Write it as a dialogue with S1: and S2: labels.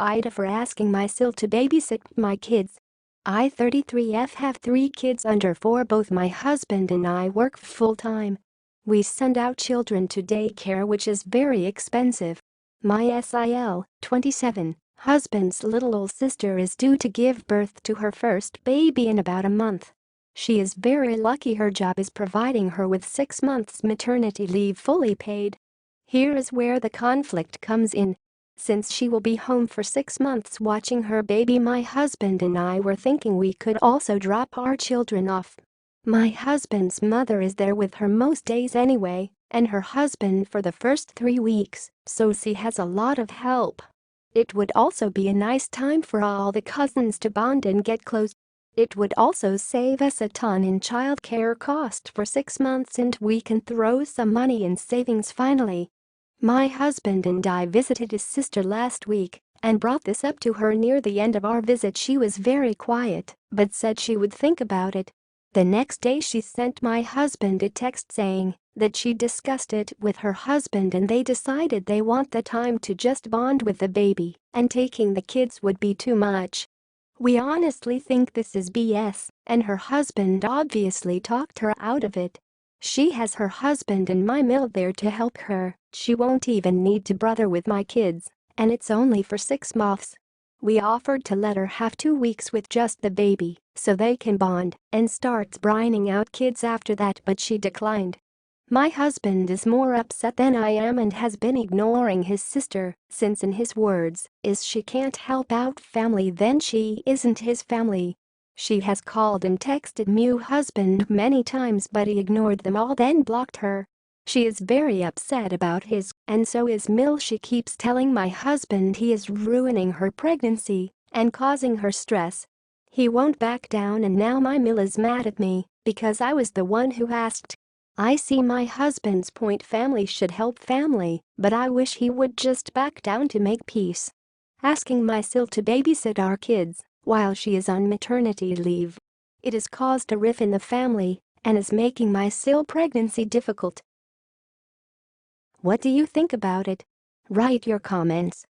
S1: AITA for asking my SIL to babysit my kids. I 33F have 3 kids under 4. Both my husband and I work full-time. We send out children to daycare, which is very expensive. My SIL, 27, husband's little sister is due to give birth to her first baby in about a month. She is very lucky her job is providing her with 6 months maternity leave fully paid. Here is where the conflict comes in. Since she will be home for 6 months watching her baby, my husband and I were thinking we could also drop our children off. My husband's mother is there with her most days anyway, and her husband for the first 3 weeks, so she has a lot of help. It would also be a nice time for all the cousins to bond and get close. It would also save us a ton in childcare cost for 6 months, and we can throw some money in savings finally. My husband and I visited his sister last week and brought this up to her near the end of our visit. She was very quiet but said she would think about it. The next day she sent my husband a text saying that she discussed it with her husband and they decided they want the time to just bond with the baby, and taking the kids would be too much. We honestly think this is BS, and her husband obviously talked her out of it. She has her husband and my mill there to help her. She won't even need to brother with my kids, and it's only for 6 months. We offered to let her have 2 weeks with just the baby so they can bond and starts brining out kids after that, but she declined. My husband is more upset than I am and has been ignoring his sister since, in his words, is she can't help out family then she isn't his family. She has called and texted my husband many times but he ignored them all, then blocked her. She is very upset about his, and so is Mill. She keeps telling my husband he is ruining her pregnancy and causing her stress. He won't back down, and now my Mill is mad at me because I was the one who asked. I see my husband's point, family should help family, but I wish he would just back down to make peace. Asking my SIL to babysit our kids while she is on maternity leave. It has caused a rift in the family and is making my SIL pregnancy difficult. What do you think about it? Write your comments.